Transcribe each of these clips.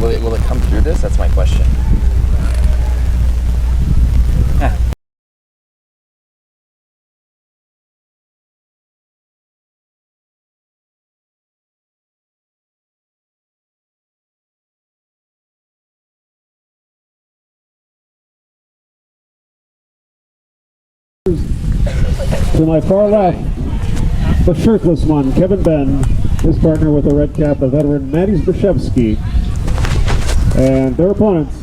will it come through this? That's my question. Yeah. To my far left, the shirtless one, Kevin Benn, his partner with the red cap, the veteran Zbyszewski, and their opponents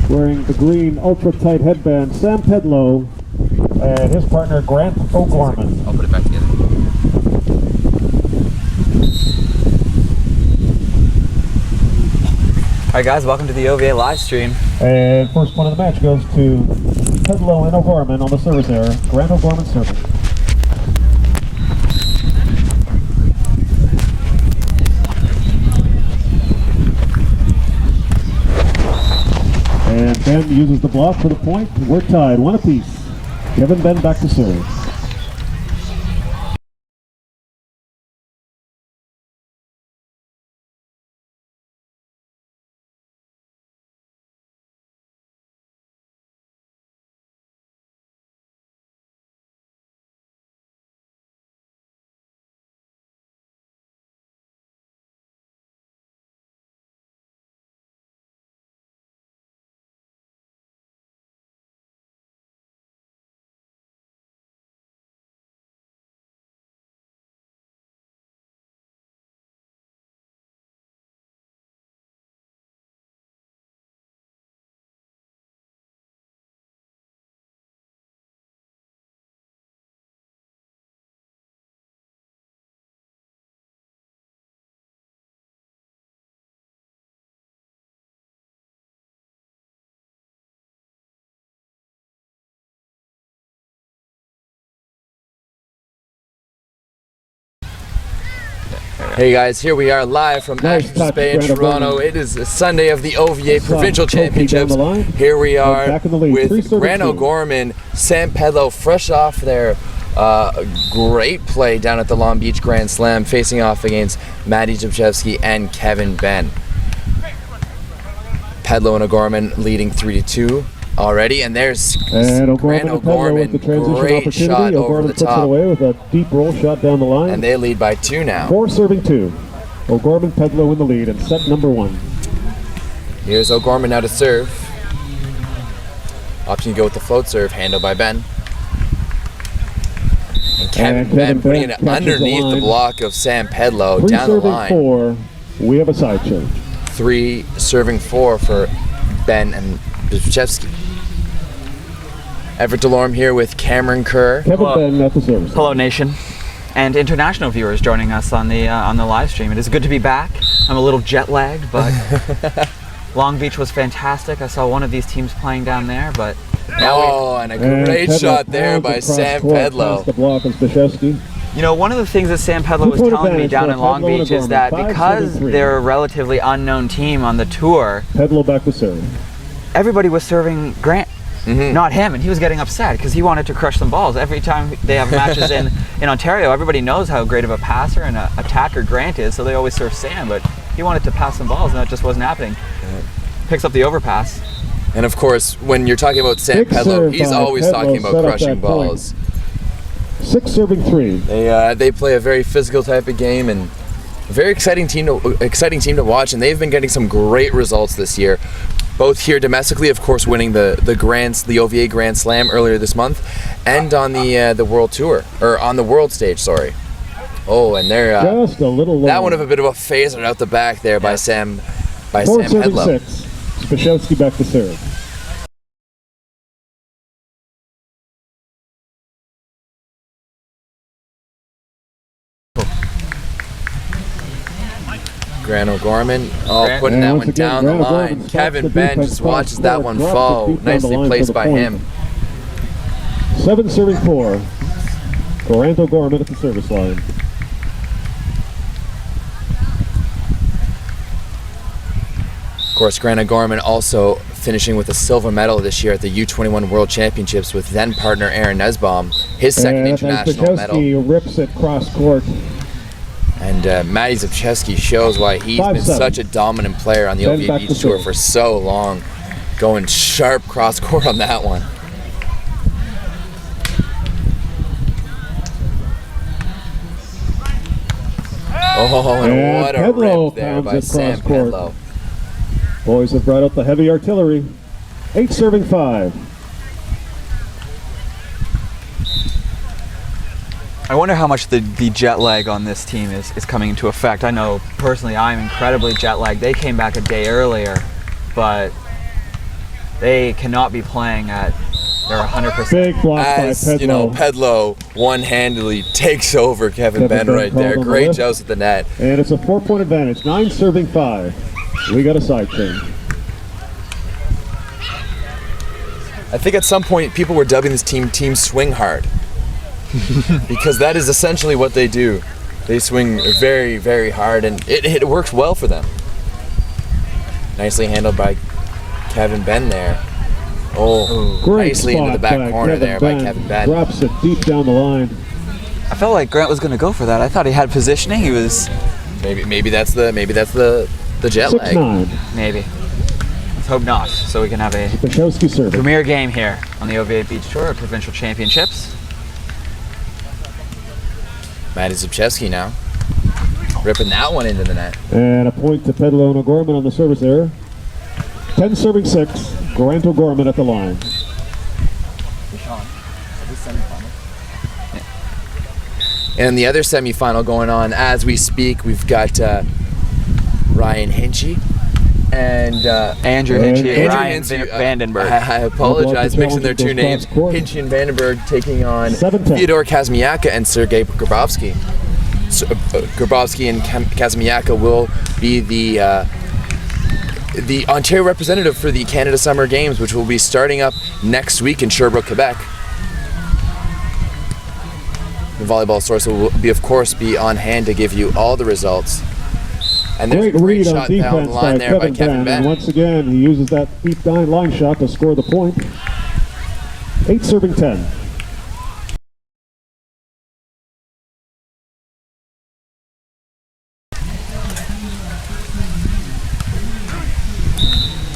wearing the green ultra-tight headband, Sam Pedlow, and his partner Grant O'Gorman. I'll put it back together. Alright guys, welcome to the OVA live stream. And first point of the match goes to Pedlow and O'Gorman on the service error. Grant O'Gorman serving. And Benn uses the block for the point. We're tied, 1 apiece. Kevin Benn back to serve. Hey guys, here we are live from Ashton Bay in Toronto. It is a Sunday of the OVA Provincial Championships. Here we are with Grant O'Gorman, Sam Pedlow, fresh off their great play down at the Long Beach Grand Slam, facing off against Zbyszewski and Kevin Benn. Pedlow and O'Gorman leading 3-2 already, and there's Grant O'Gorman, great shot over the top. Away with a deep roll shot down the line. And they lead by 2 now. 4 serving 2. O'Gorman, Pedlow in the lead, and set number 1. Here's O'Gorman now to serve. Option to go with the float serve, handled by Benn. And Kevin Benn putting it underneath the block of Sam Pedlow down the line. 3 serving 4, we have a side change. 3 serving 4 for Benn and Zbyszewski. Everett Delorme here with Cameron Kerr. Kevin Benn at the service. Hello nation, and international viewers joining us on the live stream. It is good to be back. I'm a little jet lagged, but Long Beach was fantastic. I saw one of these teams playing down there, but and a great shot there by Sam Pedlow. The block of Zbyszewski. You know, one of the things that Sam Pedlow was telling me down in Long Beach is that because they're a relatively unknown team on the tour, Pedlow back to serve. Everybody was serving Grant. Not him, and he was getting upset because he wanted to crush some balls. Every time they have matches in Ontario, everybody knows how great of a passer and an attacker Grant is, so they always serve Sam, but he wanted to pass some balls, and that just wasn't happening. Picks up the overpass. And of course, when you're talking about Sam Pedlow, he's always talking about crushing balls. 6 serving 3. They play a very physical type of game, and a very exciting team to watch, and they've been getting some great results this year. Both here domestically, of course, winning the OVA Grand Slam earlier this month, and on the World Tour, or on the World stage, sorry. Oh, and they're just a little low. That one of a bit of a phaser out the back there by Sam Pedlow. 6. Zbyszewski back to serve. Grant O'Gorman, putting that one down the line. Kevin Benn just watches that one fall. Nicely placed by him. 7 serving 4. Grant O'Gorman at the service line. Of course, Grant O'Gorman also finishing with a silver medal this year at the U21 World Championships with then partner Aaron Nussbaum, his second international medal. Zbyszewski rips it cross court. And Matty Zbyszewski shows why he's been 5-7. such a dominant player on the Benn OVA back to Beach Tour serve. for so long. Going sharp cross court on that one. Oh, and what a Pedlow rip there pounds by it Sam cross-court. Pedlow. Boys have brought out the heavy artillery. 8 serving 5. I wonder how much the jet lag on this team is coming into effect. I know personally I'm incredibly jet lagged. They came back a day earlier, but they cannot be playing at their 100%. Big block by As Pedlow. you know, Pedlow one-handedly takes over Kevin Benn Benn right called there. on the Great lift. joust at the net. And it's a 4-point advantage. 9 serving 5. We got a side change. I think at some point people were dubbing this team Team Swing Hard. Because that is essentially what they do. They swing very, very hard, and it works well for them. Nicely handled by Kevin Benn there. Oh, Great nicely spot into the back by corner Kevin there Benn. by Kevin Benn. Drops it deep down the line. I felt like Grant was going to go for that. I thought he had positioning. He was Maybe that's the jet lag. 6-9. maybe. Let's hope not. So we can have a Zbyszewski serving. premier game here on the OVA Beach Tour Provincial Championships. Matty Zbyszewski now. Ripping that one into the net. And a point to Pedlow and O'Gorman on the service error. 10 serving 6. Grant O'Gorman at the line. And the other semifinal going on as we speak, we've got Ryan Hinchy and Andrew And Hinchy, Andrew Ryan Hinchy, Vandenberg. I apologize, mixing their two names. Cross-court. Hinchy and Vandenberg taking on 7-10. Fyodor Kazmiaka and Sergei Grabovski. So, Grabovski and Kazmiaka will be the Ontario representative for the Canada Summer Games, which will be starting up next week in Sherbrooke, Quebec. The volleyball source will be, of course, be on hand to give you all the results. And there's Great a great read on shot down defense the line by there by Kevin Kevin Benn. Benn. And once again, he uses that deep down line shot to score the point. 8 serving 10.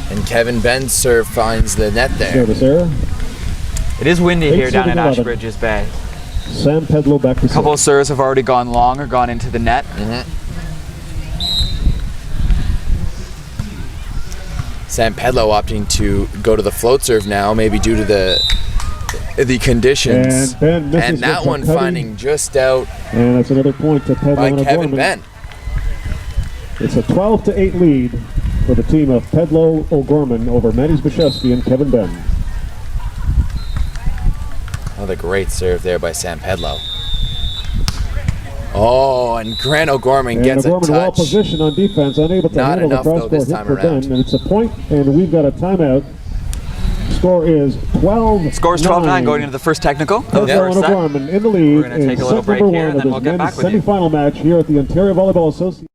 And Kevin Benn's serve finds the net there. Service error. It is windy here down in 8-11. Ashbridges Bay. Sam Pedlow back to A couple of serve. serves have already gone long or gone into the net. Sam Pedlow opting to go to the float serve now, maybe due to the conditions. And Benn misses And that with the one cutting. finding just out And that's another point to Pedlow by and Kevin O'Gorman. Benn. It's a 12-8 lead for the team of Pedlow O'Gorman over Matty Zbyszewski and Kevin Benn. Another great serve there by Sam Pedlow. Oh, and Grant O'Gorman And gets O'Gorman a well touch. positioned on defense, unable to Not handle the enough, though, cross-court this hit time for around. Benn. And it's a point, and we've got a timeout. Score is 12. Scores 12-9 going into the first technical. Of the Pedlow first and set. O'Gorman in the lead. We're gonna take in a little set break number here, one and then of we'll this get men's back with you. semifinal match here at the Ontario Volleyball Association.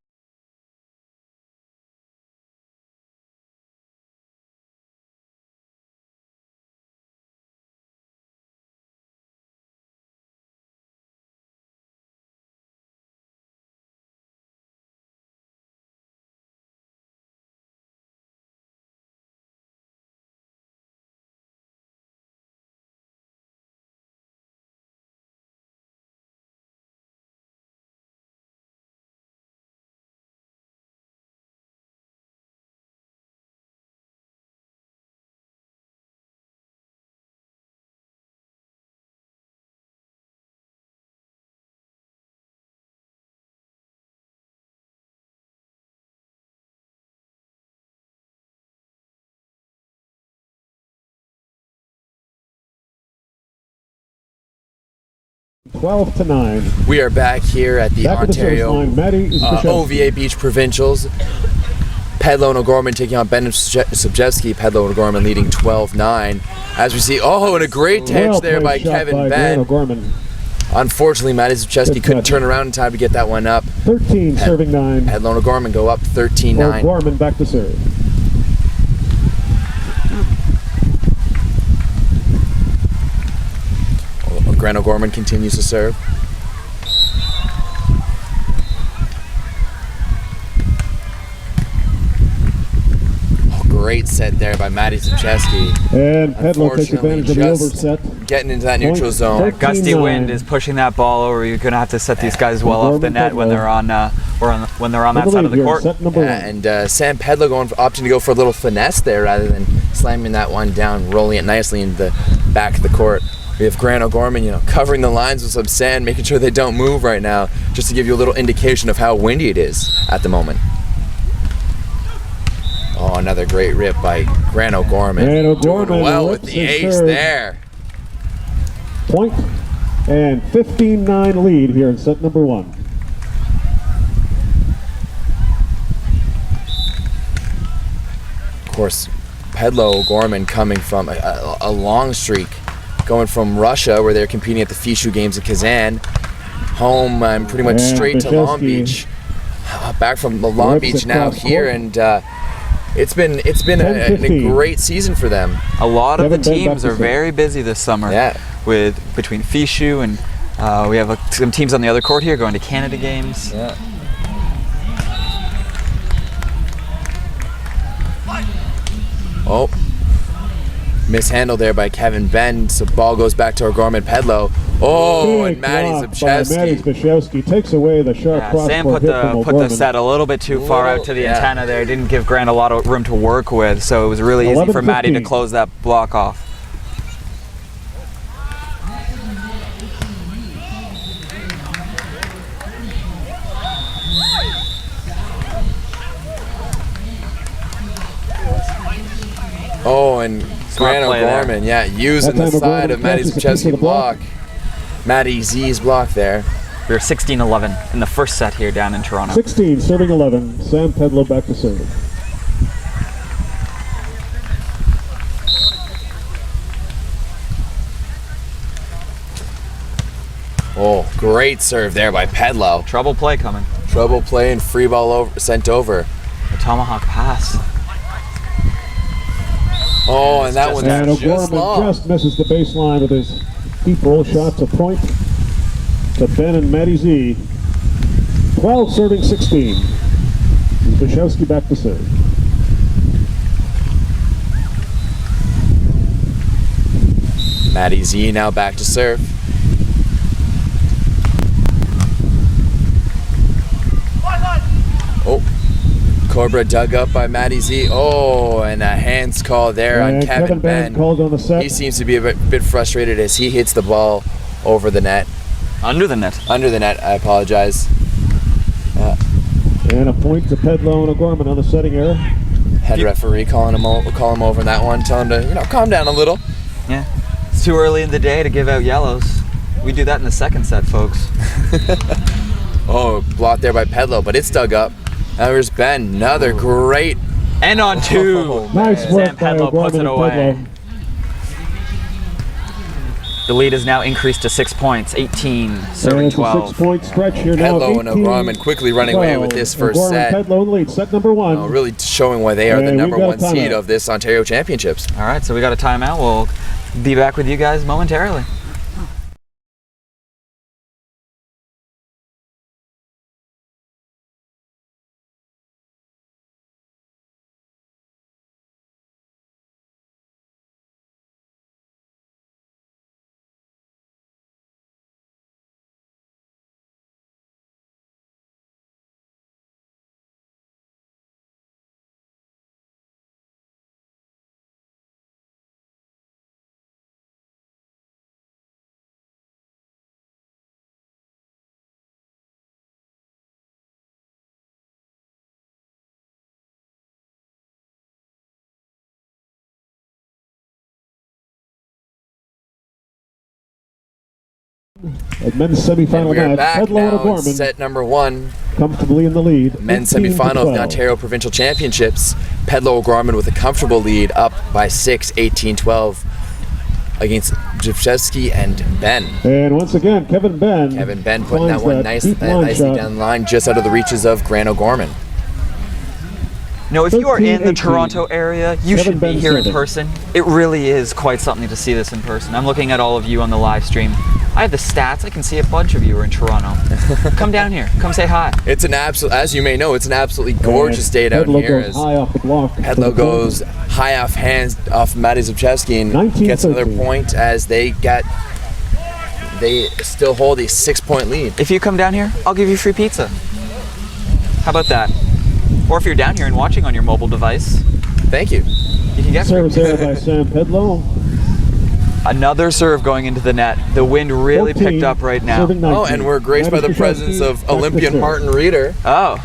Twelve to 9. We are back here at the Back at the service Ontario line, Matty Zbyszewski. OVA Beach Provincials. Pedlow and O'Gorman taking on Benn and Zbyszewski. Pedlow and O'Gorman leading 12-9. As we see, oh, and a great catch Well there by played shot Kevin by Grant Benn. O'Gorman. Unfortunately, Matty Zbyszewski Good couldn't catch. turn around in time to get that one up. 13 serving 9. Pedlow and O'Gorman go up 13-9. O'Gorman back to serve. Grant O'Gorman continues to serve. great set there by Matty Zbyszewski. And Pedlow takes advantage of the overset. Getting into that neutral zone. That gusty wind is pushing that ball over. You're going to have to set these guys well off the net when they're on that side of the court. And Sam Pedlow opting to go for a little finesse there rather than slamming that one down, rolling it nicely in the back of the court. We have Grant O'Gorman, covering the lines with some sand, making sure they don't move right now, just to give you a little indication of how windy it is at the moment. Oh, another great rip by Grant O'Gorman. And O'Gorman doing well with the ace there. Point and 15-9 lead here in set number 1. Of course, Pedlow O'Gorman coming from a long streak, going from Russia, where they're competing at the FISU Games in Kazan, home and pretty much straight to Long Beach. Back from the Long Beach now here, and it's been a great season for them. A lot of the teams are very busy this summer. Yeah. Between FISU and we have some teams on the other court here going to Canada games. Yeah. Oh, mishandled there by Kevin Benn. So ball goes back to O'Gorman Pedlow. Oh, Big and Matty block by Matty Zbyszewski. Zbyszewski takes away the sharp cross Sam court hit from put the O'Gorman. set a little bit too far out to the antenna there. Didn't give Grant a lot of room to work with, so it was really easy for Matty to close that block off. Oh, and Grant O'Gorman, using the side of Matty Zbyszewski's block. Matty Z's block there. We were 16-11 in the first set here down in Toronto. 16, serving 11. Sam Pedlow back to serve. Oh, great serve there by Pedlow. Trouble play coming. Trouble play and free ball sent over. A tomahawk pass. Oh, and that one's just long. Just misses the baseline with his deep roll shot to point to Benn and Matty Z. 12 serving 16. Zbyszewski back to serve. Matty Z now back to serve. Oh, Cobra dug up by Matty Z. Oh, and a hands call there on Kevin Benn. Called on the set. He seems to be a bit frustrated as he hits the ball over the net. Under the net. Under the net, I apologize. And a point to Pedlow and O'Gorman on the setting error. Head referee calling him over in that one, telling him to calm down a little. Yeah, it's too early in the day to give out yellows. We do that in the second set, folks. Oh, blocked there by Pedlow, but it's dug up. Now there's Benn, another great. And on two. Oh, nice work Sam by Pedlow puts O'Gorman it and away. Pedlow. The lead is now increased to 6 points, 18, serving And 12. it's a 6-point stretch here now. Pedlow and O'Gorman quickly running away with this first set. Pedlow in lead, set number 1. Really showing why they are the And number we've got 1 a seed timeout. of this Ontario Championships. All right, so we got a timeout. We'll be back with you guys momentarily. At men's semifinal We're match, back Pedlow and now in O'Gorman set number 1. comfortably in the lead. Men's 18 to semifinal of 12. the Ontario Provincial Championships. Pedlow O'Gorman with a comfortable lead, up by 6, 18-12 against Zbyszewski and Benn. And once again, Kevin Benn. Kevin Benn putting that finds one deep line nicely shot. down the line, just out of the reaches of Grant O'Gorman. No, if you are in the 13-18. Toronto area, you Kevin should be Benn here in serving. person. It really is quite something to see this in person. I'm looking at all of you on the live stream. I have the stats. I can see a bunch of you are in Toronto. Come down here. Come say hi. It's an absolute, as you may know, it's an absolutely gorgeous day down Pedlow here. goes As high off the block. Pedlow goes high off hands off Matty Zbyszewski and 19-13. gets another point as they still hold a 6-point lead. If you come down here, I'll give you free pizza. How about that? Or if you're down here and watching on your mobile device, Thank you. you can get free Service there by Sam Pedlow. Another serve going into the net. The wind really 14, picked up right now. serving 19. Oh, and we're graced by the Zbyszewski presence of back to Olympian serve. Martin Reeder. Oh.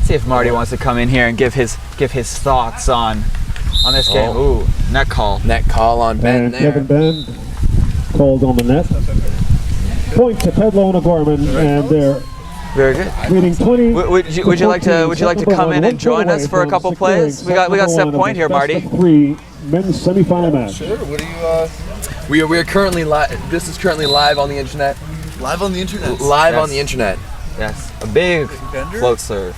See if Marty wants to come in here and give his thoughts on this game. Oh. Ooh, net call. Net call on Benn And there. Kevin Benn called on the net. Point to Pedlow and O'Gorman, and they're Very good. leading 20. Would you like to come in and join us for a couple plays? We got set point here, Marty. Three men's semifinal match. Sure. What are you? We are currently live. This is currently live on the internet. Live on the internet. Live Yes. on the internet. Yes, a big Bender? float serve.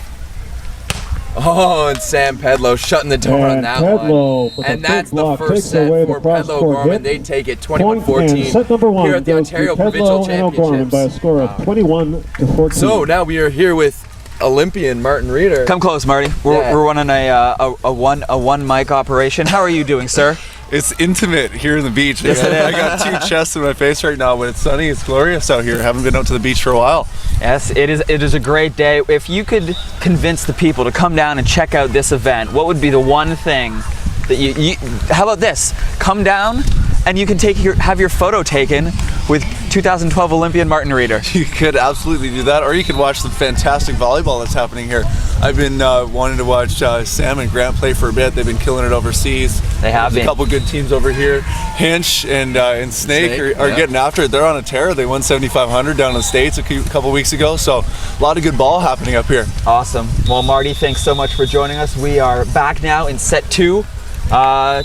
Oh, and Sam Pedlow shutting the door on And that Pedlow one. with a And big that's the block first takes set away for the cross Pedlow court Gorman. hit. They take it Point, and 21-14 set number one here at the goes to Ontario Provincial Pedlow and O'Gorman by a Championships. score of 21-14. So now we are here with Olympian Martin Reeder. Come close, Marty. We're running a one mic operation. How are you doing, sir? It's intimate here in the beach. Yes, it is. I got two chests in my face right now, but it's sunny. It's glorious out here. Haven't been out to the beach for a while. Yes, it is a great day. If you could convince the people to come down and check out this event, what would be the one thing that you how about this? Come down and you can have your photo taken with 2012 Olympian Martin Reeder. You could absolutely do that, or you could watch the fantastic volleyball that's happening here. I've been wanting to watch Sam and Grant play for a bit. They've been killing it overseas. They have There's been. a couple good teams over here. Hinch and Snake are yeah. getting after it. They're on a tear. They won 7,500 down in the States a couple weeks ago. So a lot of good ball happening up here. Awesome. Well, Marty, thanks so much for joining us. We are back now in set 2.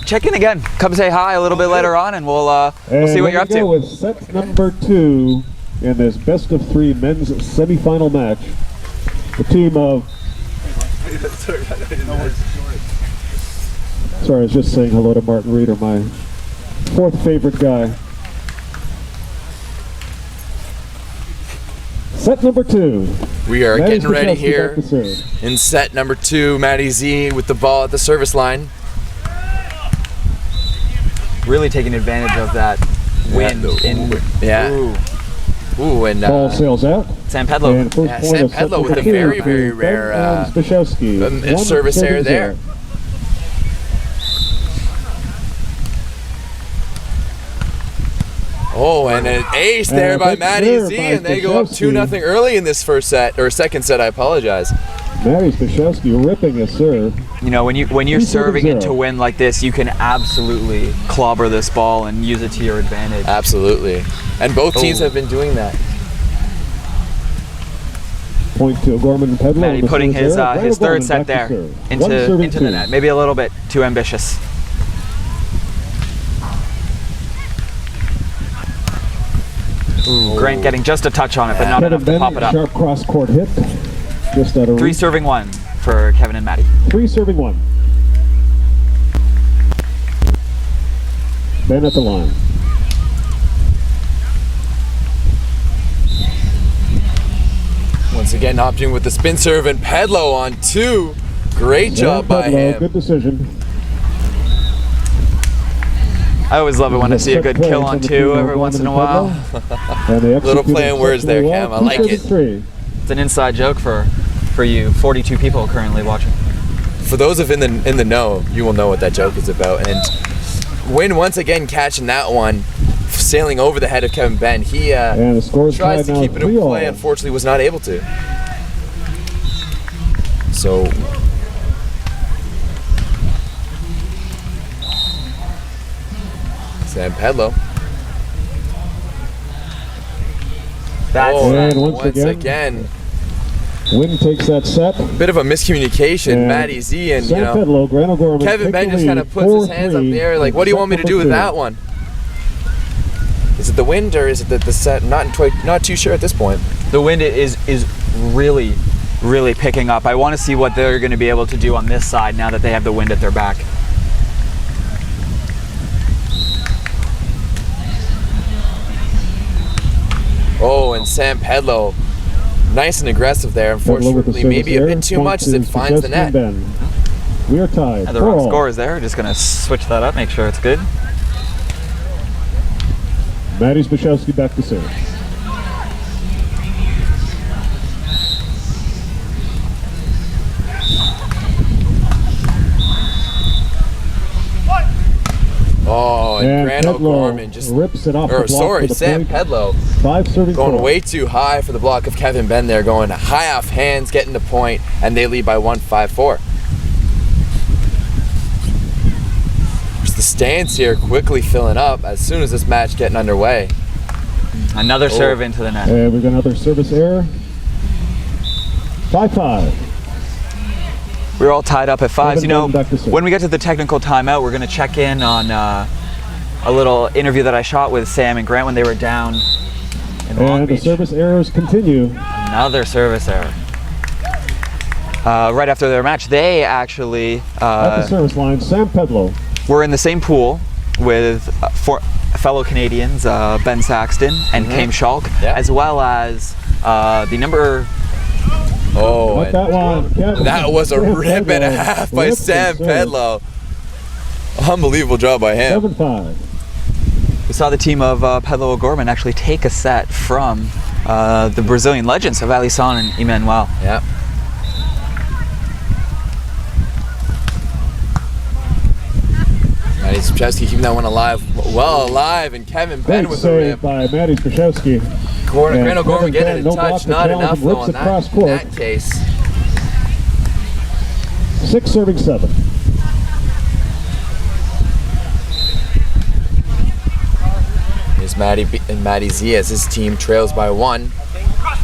Check in again. Come say hi a little bit later on, and we'll see what you're up go to. with set number 2 in this best of 3 men's semifinal match. The team of. Sorry, I was just saying hello to Martin Reeder, my 4th favorite guy. Set number 2. We are Matty getting ready Zbyszewski here back to serve. in set number 2. Matty Z with the ball at the service line. Really taking advantage of that wind Yeah. Ooh, and Ball sails out. Sam Pedlow. And first Yeah, point Sam of set Pedlow number with a 2 very, to very Benn rare, and Zbyszewski. One service serving error there. zero. Oh, and an ace there And a by big Matty serve Z, by and they go up Zbyszewski. 2-0 early in this first set, or second set, I apologize. Matty Zbyszewski ripping a serve. You know, when you're 3-7-0. serving into win like this, you can absolutely clobber this ball and use it to your advantage. Absolutely. And both teams Oh. have been doing that. Point to O'Gorman and Pedlow. Matty The putting service his error. Brad third O'Gorman set back to there serve. One serving into the two. net. Maybe a little bit too ambitious. Ooh, Grant getting just a touch on it, but not Kevin enough to Benn, pop it up. sharp cross court hit. Just out of 3 reach. serving 1 for Kevin and Matty. 3 serving 1. Benn at the line. Once again, opting with the spin serve, and Pedlow on 2. Great job by Pedlow, him. good decision. I always love it when I see a Set good play kill from on the 2 team of every once in a O'Gorman while. and Pedlow. And they Little executed play on words there, exceptionally Cam. I well. like it. 2-7-3. It's an inside joke for you 42 people currently watching. For those of in the know, you will know what that joke is about. And Wynn once again catching that one, sailing over the head of Kevin Benn. He And the score is tries tied to now keep it in 3-all. play, unfortunately was not able to. So Sam Pedlow. That's And once once again, Wynn takes that set. bit of a miscommunication. And Matty Z and Sam Pedlow, Grant O'Gorman Kevin take Benn the just lead, kind of puts his hands up in the 4-3 air like, what do you want me to do with in that one? Is it the wind or is it the set? Not too sure at this point. The wind is really, really picking up. I want to see what they're going to be able to do on this side now that they have the wind at their back. Oh, and Sam Pedlow, nice and aggressive there. Unfortunately, maybe a bit too much as it finds the net. We are tied. The wrong score is there. Just going to switch that up, make sure it's good. Maddie Zbyszewski back to serve. Oh, and Grant O'Gorman just rips it off. Sam Pedlow 5 serving going way too high for the block of Kevin Benn there, going high off hands, getting the point, and they lead by 1, 5-4. The stands here quickly filling up as soon as this match getting underway. Another serve into the net. And we've got another service error. 5-5. We're all tied up at 5s. You know, when we get to the technical timeout, we're going to check in on a little interview that I shot with Sam and Grant when they were down in Long Beach. And the service errors continue. Another service error. Right after their match, they actually at the service line, Sam Pedlow. We're in the same pool with fellow Canadians, Ben Saxton and Kame Schalk, as well as the number. Oh, that one. That was a rip and a half by Sam Pedlow. Unbelievable job by him. 7-5. We saw the team of Pedlow O'Gorman actually take a set from the Brazilian legends of Alisson and Emmanuel. Yeah. Maddie Zbyszewski keeping that one alive, and Kevin Benn with the rip. By Maddie Zbyszewski. Grant O'Gorman getting it in touch, not enough though in that case. 6 serving 7. Here's Maddie Z as his team trails by 1.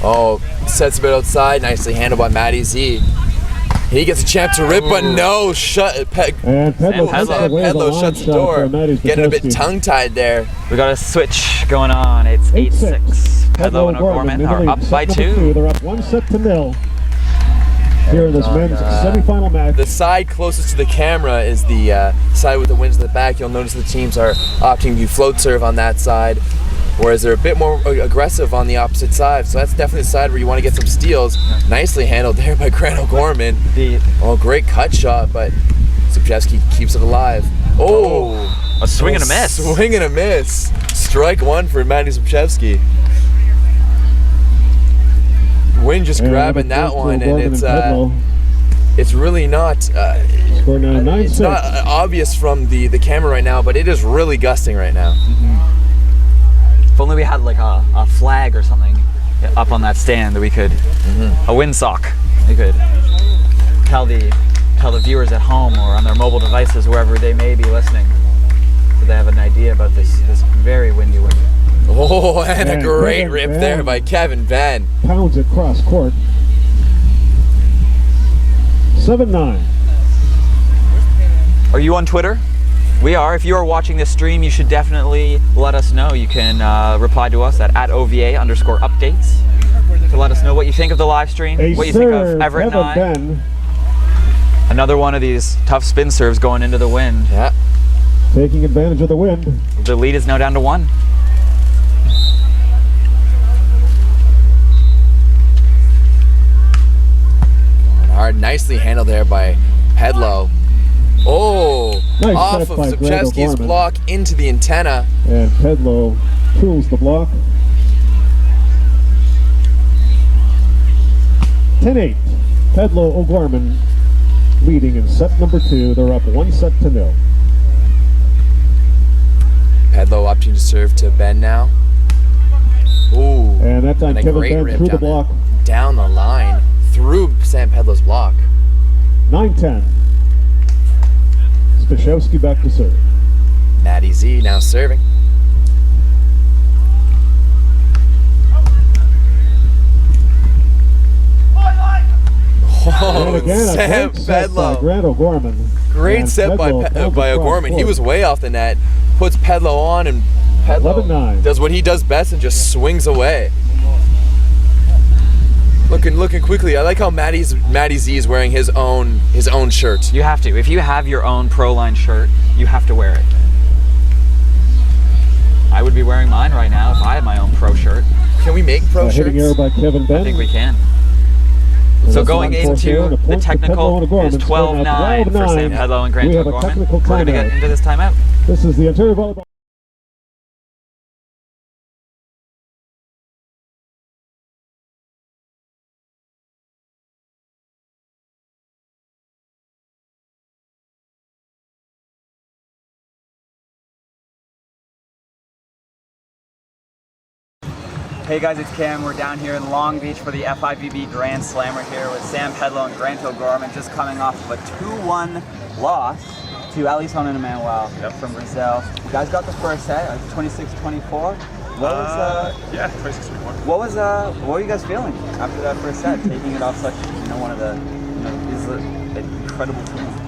Oh, sets a bit outside, nicely handled by Maddie Z. He gets a chance to rip, but no, Pedlow shuts the door, getting a bit tongue-tied there. We got a switch going on. It's 8-6. Pedlow and O'Gorman are up by 2. They're up 1-0 here in this men's semifinal match. The side closest to the camera is the side with the winds at the back. You'll notice the teams are opting to float serve on that side, whereas they're a bit more aggressive on the opposite side. So that's definitely the side where you want to get some steals. Nicely handled there by Grant O'Gorman. Oh, great cut shot, but Zbyszewski keeps it alive. Oh, a swing and a miss. Swing and a miss. Strike 1 for Maddie Zbyszewski. Wind just grabbing that one, and it's really not it's not obvious from the camera right now, but it is really gusting right now. If only we had like a flag or something up on that stand that we could, a windsock, we could tell the viewers at home or on their mobile devices, wherever they may be listening, so they have an idea about this very windy wind. Oh, and a great rip there by Kevin Benn. Pounds it cross court. 7-9. Are you on Twitter? We are. If you are watching this stream, you should definitely let us know. You can reply to us at @OVA_updates to let us know what you think of the live stream, what you think of Everett and I. Benn. Another one of these tough spin serves going into the wind. Yeah. Taking advantage of the wind. The lead is now down to 1. Hard, nicely handled there by Pedlow. Oh, nice off of Zbyszewski's block into the antenna. And Pedlow tools the block. 10-8. Pedlow O'Gorman leading in set number 2. They're up 1-0. Pedlow opting to serve to Benn now. Ooh, and that time Kevin Benn through the block. Down the line, through Sam Pedlow's block. 9-10. Zbyszewski back to serve. Maddie Z now serving. Oh, again, Sam Pedlow. Grant O'Gorman. Great set by O'Gorman. He was way off the net. Puts Pedlow on and Pedlow 11-9. does what he does best and just swings away. Looking quickly. I like how Matty Z is wearing his own shirt. You have to. If you have your own Pro Line shirt, you have to wear it. I would be wearing mine right now if I had my own pro shirt. Can we make pro Hitting error shirts? by Kevin Benn. I think we can. And So that's going an unforced error, into and a the point to Pedlow technical and O'Gorman. is 12-9 for Sam Pedlow and Grant We have a O'Gorman. technical We're going to timeout. get into this timeout. This is the Ontario Volleyball. Hey guys, it's Cam. We're down here in Long Beach for the FIVB Grand Slam. We're here with Sam Pedlow and Grant O'Gorman, just coming off of a 2-1 loss to Alisson and Emmanuel from Brazil. You guys got the first set, 26-24. Yeah, 26-24. What were you guys feeling after that first set, taking it off such one of the these incredible teams?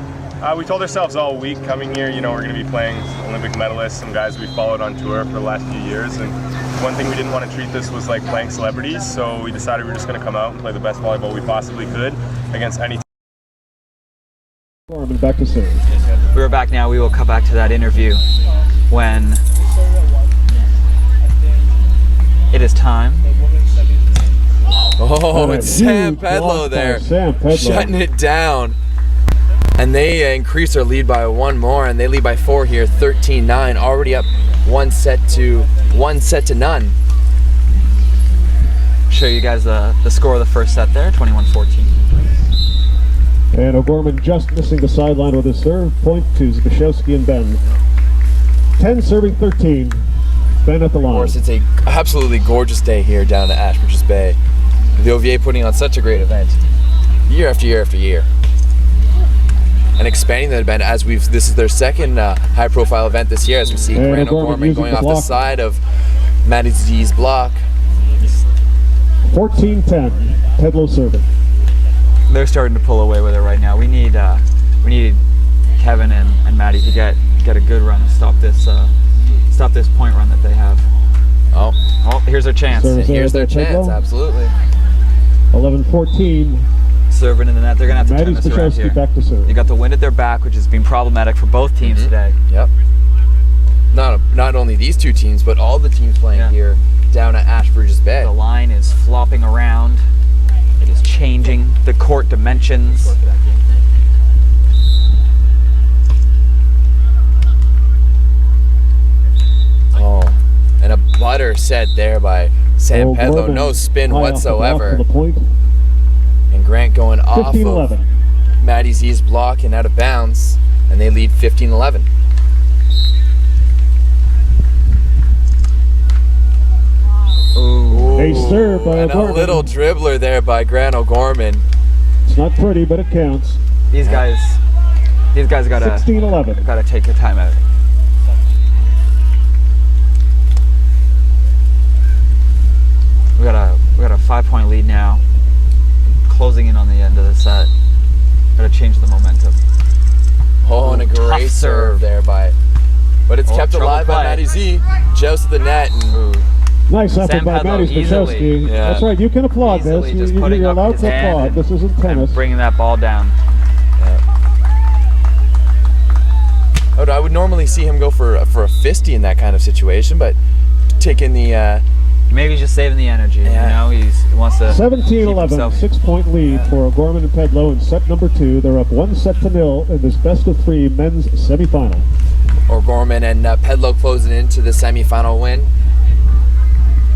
We told ourselves all week coming here, we're going to be playing Olympic medalists, some guys we followed on tour for the last few years, and one thing we didn't want to treat this was like playing celebrities, so we decided we were just going to come out and play the best volleyball we possibly could against any O'Gorman back to serve. We are back now. We will come back to that interview when it is time. Oh, it's Sam Huge block Pedlow by there, Sam Pedlow. shutting it down. And they increase their lead by one more, and they lead by 4 here, 13-9, already up one set to none. Show you guys the score of the first set there, 21-14. And O'Gorman just missing the sideline with his serve. Point to Zbyszewski and Benn. 10 serving 13. Benn at the line. Of course, it's a absolutely gorgeous day here down at Ashbridges Bay. The OVA putting on such a great event, year after year after year. And expanding the event as this is their second high-profile event this year, as we see Grant O'Gorman going off the side of Matty Z's block. 14-10. Pedlow serving. They're starting to pull away with it right now. We need Kevin and Matty to get a good run and stop this point run that they have. Oh, Here's their chance. here's their chance, absolutely. 11-14. Serving in the net. They're gonna have to turn this around Zbyszewski here. back to serve. They got the wind at their back, which has been problematic for both teams today. Yep. Not only these two teams, but all the teams playing here down at Ashbridges Bay. The line is flopping around. It is changing the court dimensions. Oh, and a butter set there by Sam Pedlow. No spin whatsoever. The point. And Grant going off 15-11. of Matty Z's block and out of bounds, and they lead 15-11. Ooh. A serve by And a O'Gorman. little dribbler there by Grant O'Gorman. It's not pretty, but it counts. These guys gotta 16-11. take a timeout. We got a 5-point lead now. Closing in on the end of the set. Gotta change the momentum. Oh, and a Tough great serve. serve there but it's kept trouble alive by play. Matty Z. Joust the net. And Nice effort Sam by Pedlow Matty easily. Zbyszewski. Yeah. That's right, you can applaud Easily this. just You're putting up allowed his to hand applaud. This isn't and tennis. bringing that ball down. I would normally see him go for a fisty in that kind of situation, but taking the Maybe he's just saving the energy. Yeah. He wants to. 17-11, himself- 6-point lead for O'Gorman and Pedlow in set number 2. They're up 1-0 in this best-of-3 men's semifinal. O'Gorman and Pedlow closing into the semifinal win,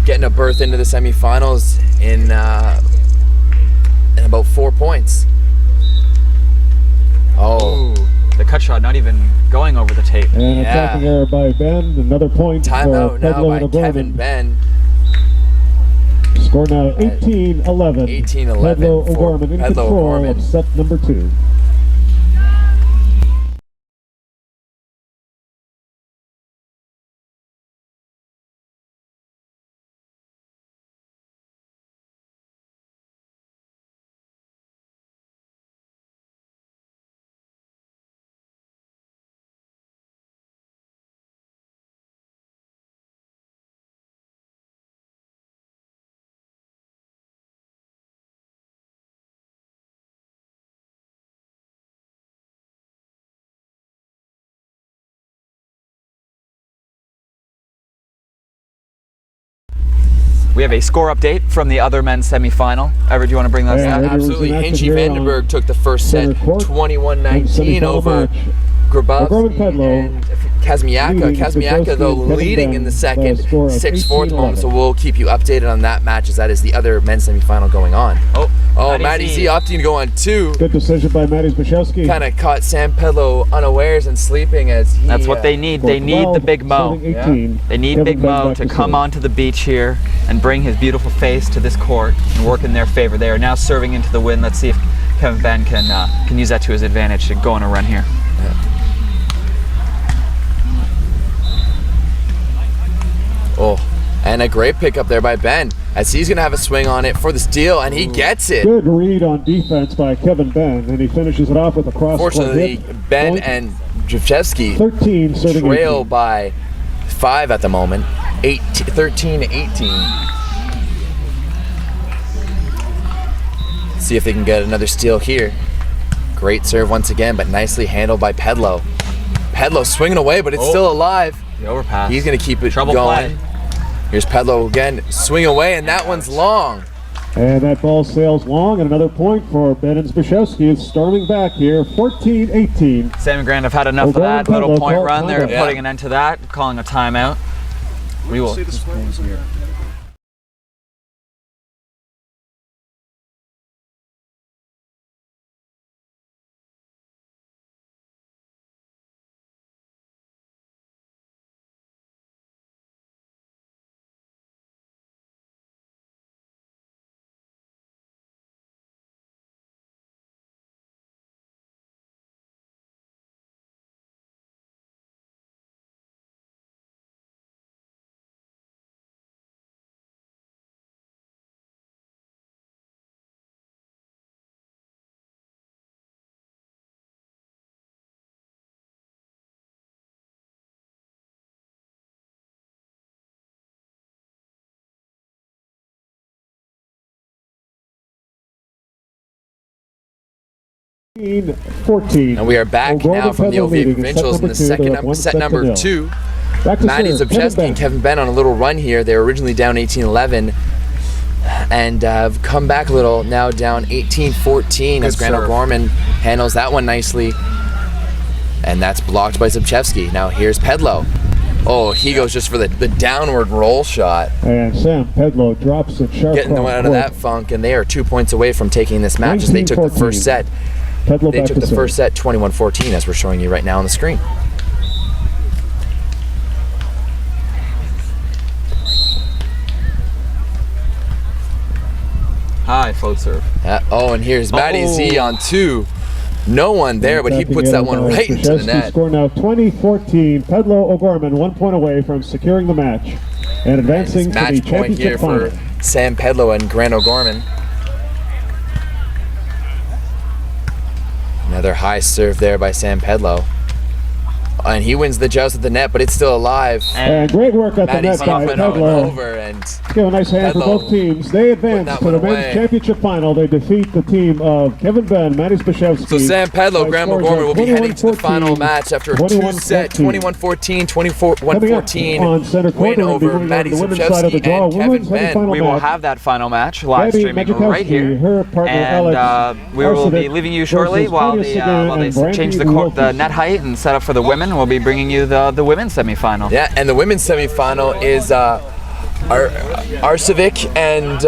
getting a berth into the semifinals in about 4 points. Ooh, the cut shot not even going over the tape. And Yeah. attacking error by Benn. Another point Timeout for now Pedlow by and Kevin O'Gorman. Benn. Score now 18-11. 18-11 Pedlow for O'Gorman in Pedlow control O'Gorman. of set number 2. We have a score update from the other men's semifinal. Ever, do you want to bring that Yeah, up? ready to Absolutely. resume action Hinchy here on Vandenberg took the first set, center court. 21-19 over Semifinal match. Grabowski Pedlow and Kazmiaka. leading Kazmiaka, though, Zbyszewski and leading Benn in the by a second, score of 6-4 moment. 18-11. So we'll keep you updated on that match, as that is the other men's semifinal going on. Oh, Matty Z opting to go on 2. Good decision by Matty Zbyszewski. Kind of caught Sam Pedlow unawares and sleeping as he. That's what they need. They need the big Mo. They need Kevin Big Benn Mo back to to come serve. onto the beach here and bring his beautiful face to this court and work in their favor. They are now serving into the win. Let's see if Kevin Benn can use that to his advantage to go on a run here. Oh, and a great pickup there by Benn, as he's going to have a swing on it for the steal, and he gets it. Good read on defense by Kevin Benn, and he finishes it off with a cross. Fortunately, Benn and Zbyszewski 13 serving trail 18. by 5 at the moment, 13-18. See if they can get another steal here. Great serve once again, but nicely handled by Pedlow. Pedlow swinging away, but it's still alive. The overpass. He's going to keep it Trouble going. play. Here's Pedlow again, swing away, and that one's long. And that ball sails long, and another point for Benn and Zbyszewski. It's storming back here, 14-18. Sam and Grant have had enough of Well, that Pedlow little point called run. They're timeout. putting an end to that, calling a timeout. We will. And 14. And we are back now from the Pedlow OVA leading in Provincials in the set number 2. Back to Matty serve, Zbyszewski and Kevin Benn on a little run here. They were originally down 18-11 and have come back a little, now down 18-14 as Grant serve. O'Gorman handles that one nicely. And that's blocked by Zbyszewski. Now here's Pedlow. Oh, he goes just for the downward roll shot. And Sam Pedlow drops it sharp. Getting them out of that funk, and they are 2 points away from taking this match as they took the first set. Pedlow They back took to the serve. first set 21-14, as we're showing you right now on the screen. High float serve. Oh, and here's Matty Z on 2. No one there, but he Backing puts that in one by right into the Zbyszewski. net. Score now 20-14. Pedlow O'Gorman 1 point away from securing the match and advancing to the Match point here championship for final. Sam Pedlow and Grant O'Gorman. Another high serve there by Sam Pedlow. And he wins the joust at the net, but it's still alive. And great work at the Matty's net by up and over, Pedlow. and Give a nice hand for Pedlow both teams. They advance that to one the men's away. championship final. They defeat the team of Kevin Benn, Matty Zbyszewski. so Sam Pedlow, by Graham scores O'Gorman of will be heading to the 21-14, final match after a 2-set, 21-14, Coming up on 21-14 center court, win we'll be over moving on Matty to the women's side of the Zbyszewski draw. and Kevin Women's Benn. semifinal We will match. have that final match live Gabby streaming Majikowski, right here. her partner And Alex we will be Arsevic leaving you shortly versus while Claudia they Sagan and Brandy change the Wilkins. net height and set up for the women. We'll be bringing you the women's semifinal. Yeah, and the women's semifinal is Arsevic and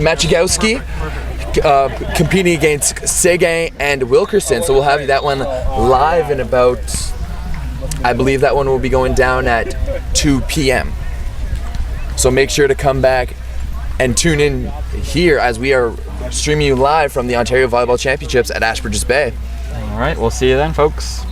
Machigowski competing against Sagan and Wilkerson. So we'll have that one live in about, I believe that one will be going down at 2 p.m. So make sure to come back and tune in here as we are streaming you live from the Ontario Volleyball Championships at Ashbridges Bay. All right, we'll see you then, folks.